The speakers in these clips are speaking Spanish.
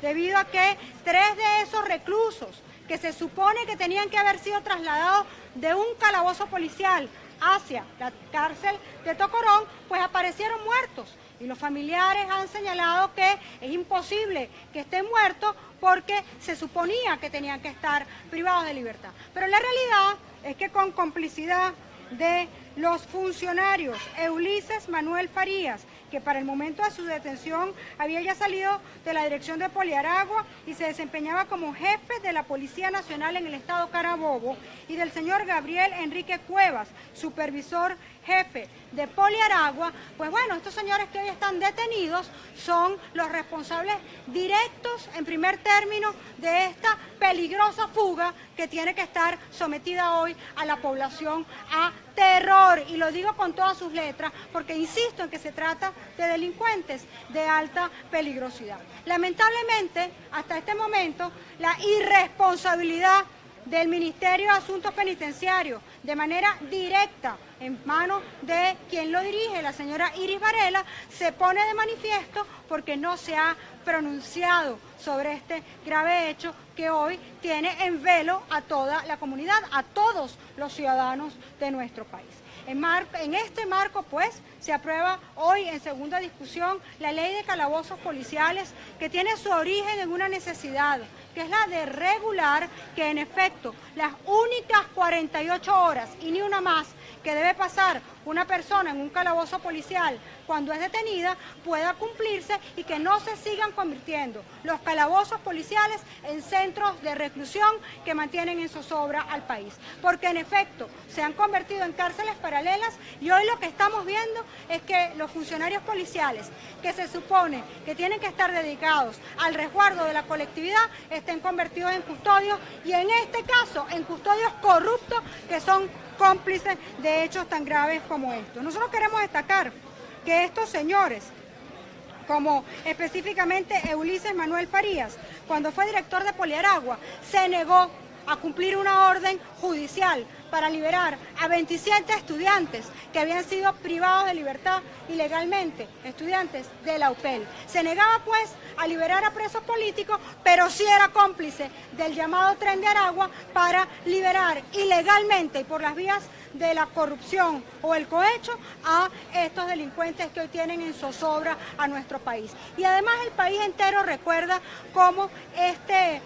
debido a que 3 de esos reclusos que se supone que tenían que haber sido trasladados de un calabozo policial hacia la cárcel de Tocorón, pues aparecieron muertos. Y los familiares han señalado que es imposible que estén muertos porque se suponía que tenían que estar privados de libertad. Pero la realidad es que con complicidad de los funcionarios Ulises Manuel Farías, que para el momento de su detención había ya salido de la dirección de Poliaragua y se desempeñaba como jefe de la Policía Nacional en el estado Carabobo, y del señor Gabriel Enrique Cuevas, supervisor jefe de Poliaragua, pues bueno, estos señores que hoy están detenidos son los responsables directos, en primer término, de esta peligrosa fuga que tiene que estar sometida hoy a la población a terror, y lo digo con todas sus letras, porque insisto en que se trata de delincuentes de alta peligrosidad. Lamentablemente, hasta este momento, la irresponsabilidad del Ministerio de Asuntos Penitenciarios, de manera directa, en manos de quien lo dirige, la señora Iris Varela, se pone de manifiesto porque no se ha pronunciado sobre este grave hecho que hoy tiene en velo a toda la comunidad, a todos los ciudadanos de nuestro país. En este marco, pues, se aprueba hoy en segunda discusión la ley de calabozos policiales, que tiene su origen en una necesidad, que es la de regular que, en efecto, las únicas 48 horas y ni una más que debe pasar una persona en un calabozo policial cuando es detenida pueda cumplirse, y que no se sigan convirtiendo los calabozos policiales en centros de reclusión que mantienen en zozobra al país. Porque en efecto se han convertido en cárceles paralelas, y hoy lo que estamos viendo es que los funcionarios policiales, que se supone que tienen que estar dedicados al resguardo de la colectividad, estén convertidos en custodios, y en este caso en custodios corruptos que son cómplices de hechos tan graves como estos. Nosotros queremos destacar que estos señores, como específicamente Ulises Manuel Farías, cuando fue director de Poliaragua, se negó a cumplir una orden judicial para liberar a 27 estudiantes que habían sido privados de libertad ilegalmente, estudiantes de la UPEL. Se negaba, pues, a liberar a presos políticos, pero sí era cómplice del llamado Tren de Aragua para liberar ilegalmente y por las vías de la corrupción o el cohecho a estos delincuentes que hoy tienen en zozobra a nuestro país. Y además el país entero recuerda cómo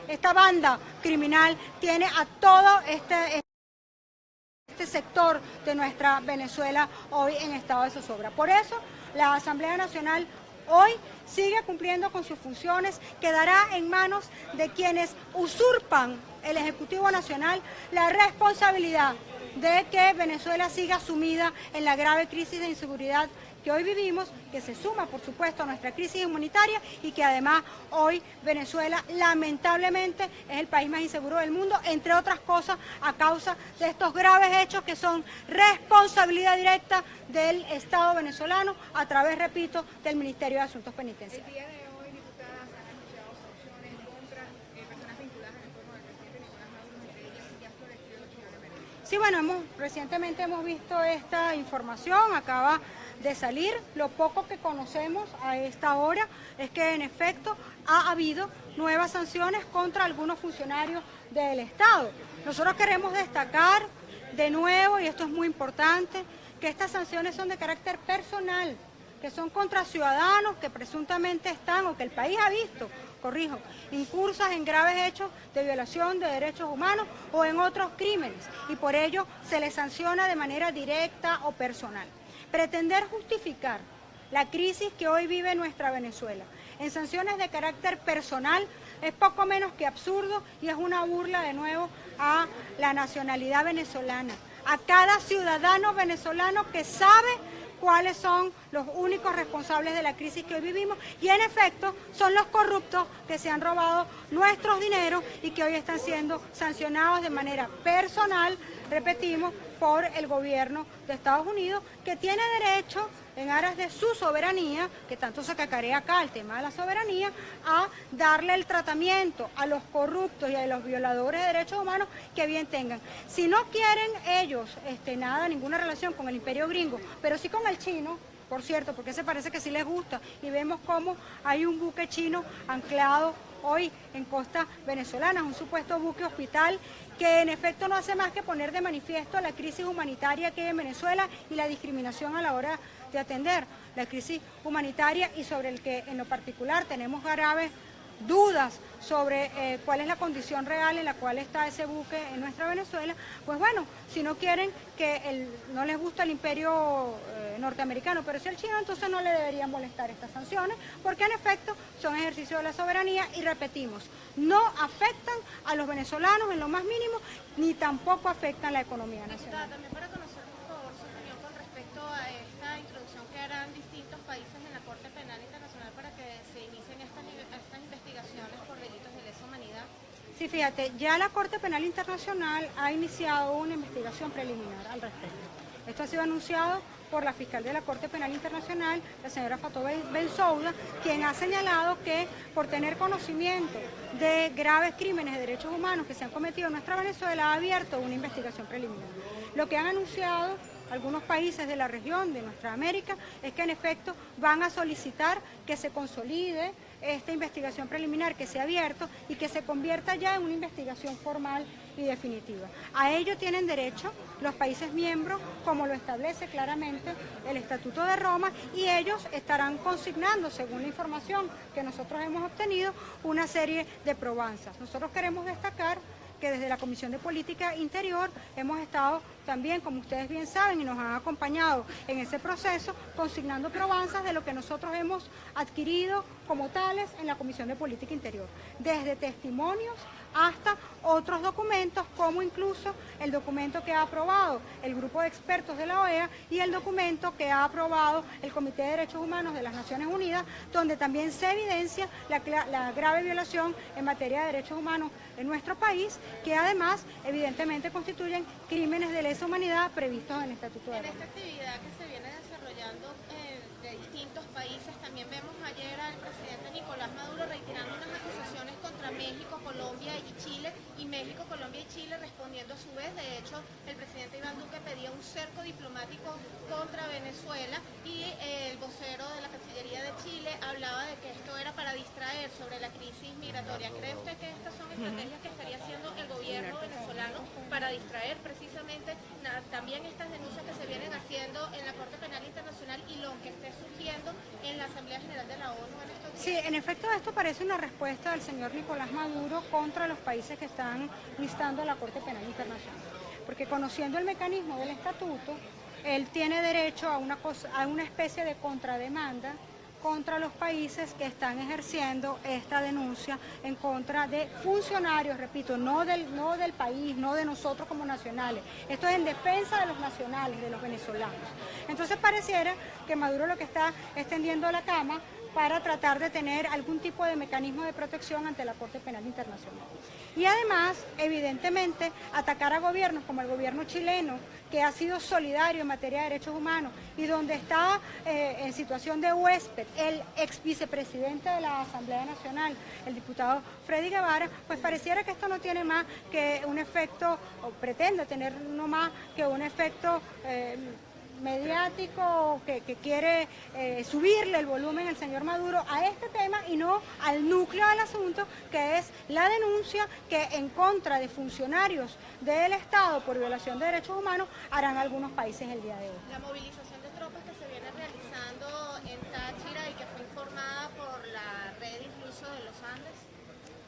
esta banda criminal tiene a todo este sector de nuestra Venezuela hoy en estado de zozobra. Por eso la Asamblea Nacional hoy sigue cumpliendo con sus funciones, quedará en manos de quienes usurpan el Ejecutivo Nacional la responsabilidad de que Venezuela siga sumida en la grave crisis de inseguridad que hoy vivimos, que se suma, por supuesto, a nuestra crisis humanitaria, y que además hoy Venezuela lamentablemente es el país más inseguro del mundo, entre otras cosas a causa de estos graves hechos que son responsabilidad directa del Estado venezolano a través, repito, del Ministerio de Asuntos Penitenciarios. El día de hoy, diputadas, se han anunciado sanciones contra personas vinculadas al entorno del presidente Nicolás Maduro, entre ellas ya floreció el señor Emery. Sí, bueno, recientemente hemos visto esta información, acaba de salir. Lo poco que conocemos a esta hora es que en efecto ha habido nuevas sanciones contra algunos funcionarios del Estado. Nosotros queremos destacar de nuevo, y esto es muy importante, que estas sanciones son de carácter personal, que son contra ciudadanos que presuntamente están, o que el país ha visto, corrijo, incursas en graves hechos de violación de derechos humanos o en otros crímenes, y por ello se les sanciona de manera directa o personal. Pretender justificar la crisis que hoy vive nuestra Venezuela en sanciones de carácter personal es poco menos que absurdo, y es una burla de nuevo a la nacionalidad venezolana, a cada ciudadano venezolano que sabe cuáles son los únicos responsables de la crisis que hoy vivimos, y en efecto son los corruptos que se han robado nuestros dineros y que hoy están siendo sancionados de manera personal, repetimos, por el gobierno de Estados Unidos, que tiene derecho, en aras de su soberanía, que tanto se cacarea acá el tema de la soberanía, a darle el tratamiento a los corruptos y a los violadores de derechos humanos que bien tengan. Si no quieren ellos ninguna relación con el imperio gringo, pero sí con el chino, por cierto, porque se parece que sí les gusta, y vemos cómo hay un buque chino anclado hoy en costa venezolana, es un supuesto buque hospital que en efecto no hace más que poner de manifiesto la crisis humanitaria que hay en Venezuela y la discriminación a la hora de atender la crisis humanitaria, y sobre el que en lo particular tenemos graves dudas sobre cuál es la condición real en la cual está ese buque en nuestra Venezuela. Pues bueno, si no quieren no les gusta el imperio norteamericano, pero si el chino, entonces no le deberían molestar estas sanciones, porque en efecto son ejercicio de la soberanía y repetimos, no afectan a los venezolanos en lo más mínimo, ni tampoco afectan la economía nacional. También para conocer, por favor, su opinión con respecto a esta introducción que harán distintos países en la Corte Penal Internacional para que se inicien estas investigaciones por delitos de lesa humanidad. Sí, fíjate, ya la Corte Penal Internacional ha iniciado una investigación preliminar al respecto. Esto ha sido anunciado por la fiscal de la Corte Penal Internacional, la señora Fatou Bensouda, quien ha señalado que por tener conocimiento de graves crímenes de derechos humanos que se han cometido en nuestra Venezuela, ha abierto una investigación preliminar. Lo que han anunciado algunos países de la región de nuestra América es que en efecto van a solicitar que se consolide esta investigación preliminar que se ha abierto y que se convierta ya en una investigación formal y definitiva. A ello tienen derecho los países miembros, como lo establece claramente el Estatuto de Roma, y ellos estarán consignando, según la información que nosotros hemos obtenido, una serie de probanzas. Nosotros queremos destacar que desde la Comisión de Política Interior hemos estado también, como ustedes bien saben, y nos han acompañado en ese proceso, consignando probanzas de lo que nosotros hemos adquirido como tales en la Comisión de Política Interior, desde testimonios hasta otros documentos, como incluso el documento que ha aprobado el grupo de expertos de la OEA y el documento que ha aprobado el Comité de Derechos Humanos de las Naciones Unidas, donde también se evidencia la grave violación en materia de derechos humanos en nuestro país, que además evidentemente constituyen crímenes de lesa humanidad previstos en el Estatuto de Roma. En esta actividad que se viene desarrollando de distintos países, también vemos ayer al presidente Nicolás Maduro reiterando unas acusaciones contra México, Colombia y Chile, y México, Colombia y Chile respondiendo a su vez. De hecho, el presidente Iván Duque pedía un cerco diplomático contra Venezuela, y el vocero de la Cancillería de Chile hablaba de que esto era para distraer sobre la crisis migratoria. ¿Cree usted que estas son estrategias que estaría haciendo el gobierno venezolano para distraer precisamente también estas denuncias que se vienen haciendo en la Corte Penal Internacional y lo que esté surgiendo en la Asamblea General de la ONU en estos días? Sí, en efecto esto parece una respuesta del señor Nicolás Maduro contra los países que están listando a la Corte Penal Internacional, porque conociendo el mecanismo del estatuto, él tiene derecho a una especie de contrademanda contra los países que están ejerciendo esta denuncia en contra de funcionarios, repito, no del país, no de nosotros como nacionales. Esto es en defensa de los nacionales, de los venezolanos. Entonces pareciera que Maduro lo que está es tendiendo la cama para tratar de tener algún tipo de mecanismo de protección ante la Corte Penal Internacional. Y además, evidentemente, atacar a gobiernos como el gobierno chileno, que ha sido solidario en materia de derechos humanos y donde está en situación de huésped el ex vicepresidente de la Asamblea Nacional, el diputado Freddy Guevara, pues pareciera que esto no tiene más que un efecto, o pretende tener no más que un efecto mediático que quiere subirle el volumen al señor Maduro a este tema y no al núcleo del asunto, que es la denuncia que en contra de funcionarios del Estado por violación de derechos humanos harán algunos países el día de hoy. La movilización de tropas que se viene realizando en Táchira y que fue informada por la red incluso de los Andes.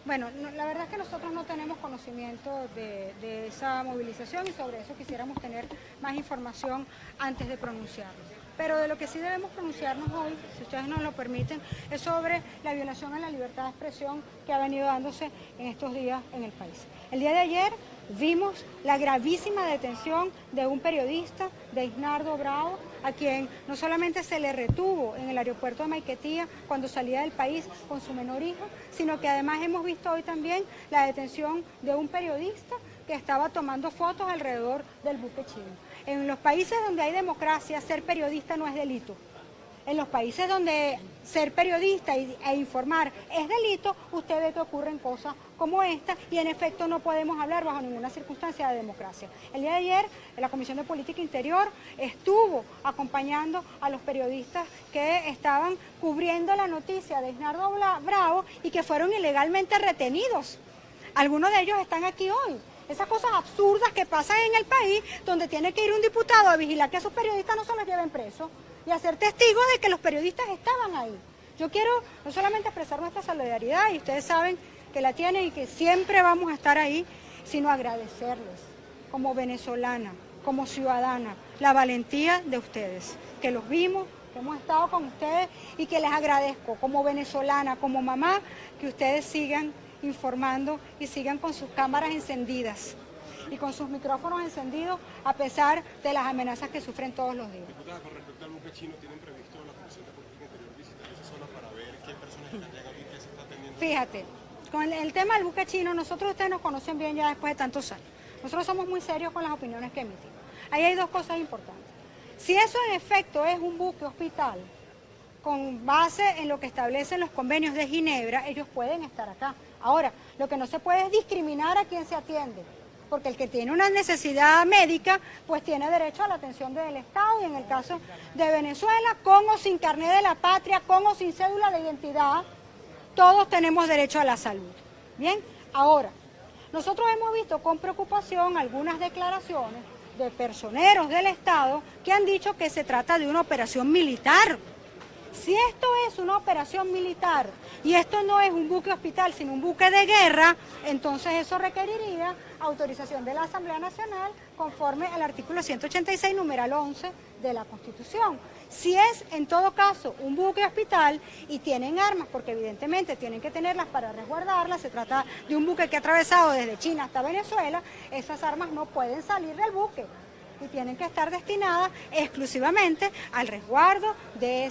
Bueno, la verdad es que nosotros no tenemos conocimiento de esa movilización y sobre eso quisiéramos tener más información antes de pronunciarnos. Pero de lo que sí debemos pronunciarnos hoy, si ustedes nos lo permiten, es sobre la violación a la libertad de expresión que ha venido dándose en estos días en el país. El día de ayer vimos la gravísima detención de un periodista, de Isnardo Bravo, a quien no solamente se le retuvo en el aeropuerto de Maiquetía cuando salía del país con su menor hijo, sino que además hemos visto hoy también la detención de un periodista que estaba tomando fotos alrededor del buque chino. En los países donde hay democracia, ser periodista no es delito. En los países donde ser periodista e informar es delito, usted ve que ocurren cosas como esta y en efecto no podemos hablar bajo ninguna circunstancia de democracia. El día de ayer la Comisión de Política Interior estuvo acompañando a los periodistas que estaban cubriendo la noticia de Isnardo Bravo y que fueron ilegalmente retenidos. Algunos de ellos están aquí hoy. Esas cosas absurdas que pasan en el país, donde tiene que ir un diputado a vigilar que a sus periodistas no se los lleven presos y a ser testigos de que los periodistas estaban ahí. Yo quiero no solamente expresar nuestra solidaridad, y ustedes saben que la tienen y que siempre vamos a estar ahí, sino agradecerles como venezolana, como ciudadana, la valentía de ustedes, que los vimos, que hemos estado con ustedes y que les agradezco como venezolana, como mamá, que ustedes sigan informando y sigan con sus cámaras encendidas y con sus micrófonos encendidos a pesar de las amenazas que sufren todos los días. Diputada, con respecto al buque chino, ¿tienen previsto la Comisión de Política Interior visitar esa zona para ver qué personas están llegando y qué se está atendiendo? Fíjate, con el tema del buque chino, nosotros ustedes nos conocen bien ya después de tantos años. Nosotros somos muy serios con las opiniones que emitimos. Ahí hay dos cosas importantes. Si eso en efecto es un buque hospital, con base en lo que establecen los convenios de Ginebra, ellos pueden estar acá. Ahora, lo que no se puede es discriminar a quien se atiende, porque el que tiene una necesidad médica, pues tiene derecho a la atención del Estado, y en el caso de Venezuela, con o sin carnet de la patria, con o sin cédula de identidad, todos tenemos derecho a la salud. Bien, ahora, nosotros hemos visto con preocupación algunas declaraciones de personeros del Estado que han dicho que se trata de una operación militar. Si esto es una operación militar y esto no es un buque hospital, sino un buque de guerra, entonces eso requeriría autorización de la Asamblea Nacional conforme al artículo 186, numeral 11 de la Constitución. Si es, en todo caso, un buque hospital y tienen armas, porque evidentemente tienen que tenerlas para resguardarlas, se trata de un buque que ha atravesado desde China hasta Venezuela, esas armas no pueden salir del buque y tienen que estar destinadas exclusivamente al resguardo de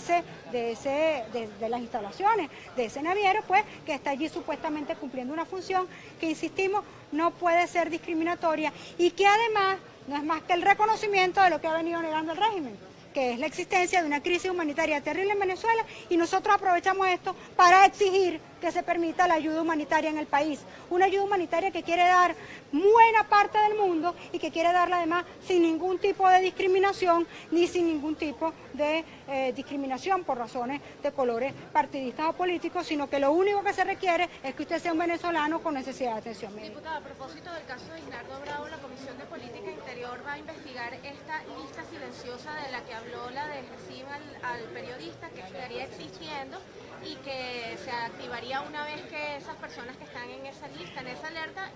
las instalaciones de ese naviero, pues, que está allí supuestamente cumpliendo una función que, insistimos, no puede ser discriminatoria y que además no es más que el reconocimiento de lo que ha venido negando el régimen, que es la existencia de una crisis humanitaria terrible en Venezuela, y nosotros aprovechamos esto para exigir que se permita la ayuda humanitaria en el país, una ayuda humanitaria que quiere dar buena parte del mundo y que quiere darla además sin ningún tipo de discriminación ni sin ningún tipo de discriminación por razones de colores partidistas o políticos, sino que lo único que se requiere es que usted sea un venezolano con necesidad de atención médica. Diputada, a propósito del caso de Isnardo Bravo, la Comisión de Política Interior va a investigar esta lista silenciosa de la que habló la de Jacim al periodista, que estaría existiendo y que se activaría una vez que esas personas que están en esa lista, en esa alerta,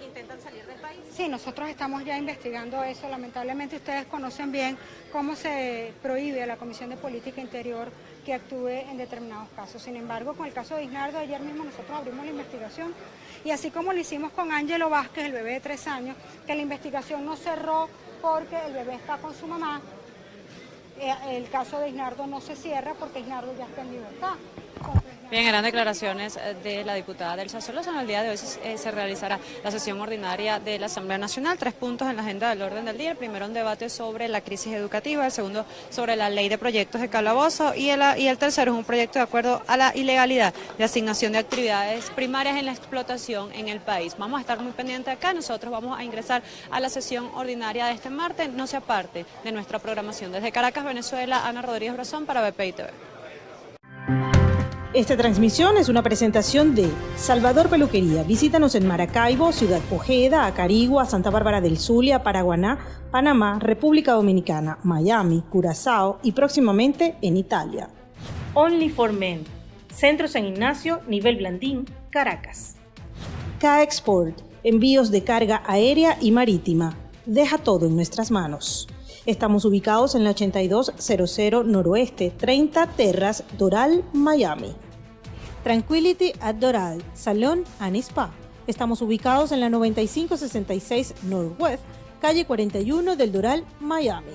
intentan salir del país. Sí, nosotros estamos ya investigando eso. Lamentablemente ustedes conocen bien cómo se prohíbe a la Comisión de Política Interior que actúe en determinados casos. Sin embargo, con el caso de Isnardo, ayer mismo nosotros abrimos la investigación, y así como lo hicimos con Ángelo Vázquez, el bebé de 3 años, que la investigación no cerró porque el bebé está con su mamá, el caso de Isnardo no se cierra porque Isnardo ya está en libertad. Bien, eran declaraciones de la diputada Delsa Solorzano. En el día de hoy se realizará la sesión ordinaria de la Asamblea Nacional. 3 puntos en la agenda del orden del día. El primero, un debate sobre la crisis educativa. El segundo, sobre la ley de proyectos de calabozo. Y el tercero es un proyecto de acuerdo a la ilegalidad de asignación de actividades primarias en la explotación en el país. Vamos a estar muy pendientes acá. Nosotros vamos a ingresar a la sesión ordinaria de este martes. No se aparte de nuestra programación. Desde Caracas, Venezuela, Ana Rodríguez Brazón para BPI TV. Esta transmisión es una presentación de Salvador Peluquería. Visítanos en Maracaibo, Ciudad Ojeda, Acarigua, Santa Bárbara del Zulia, Paraguaná, Panamá, República Dominicana, Miami, Curazao y próximamente en Italia. Only for Men. Centro San Ignacio, Nivel Blandín, Caracas. K-Export. Envíos de carga aérea y marítima. Deja todo en nuestras manos. Estamos ubicados en la 8200 Noroeste, 30 Terras, Doral, Miami. Tranquility at Doral, Salón and Spa. Estamos ubicados en la 9566 Northwest, calle 41 del Doral, Miami.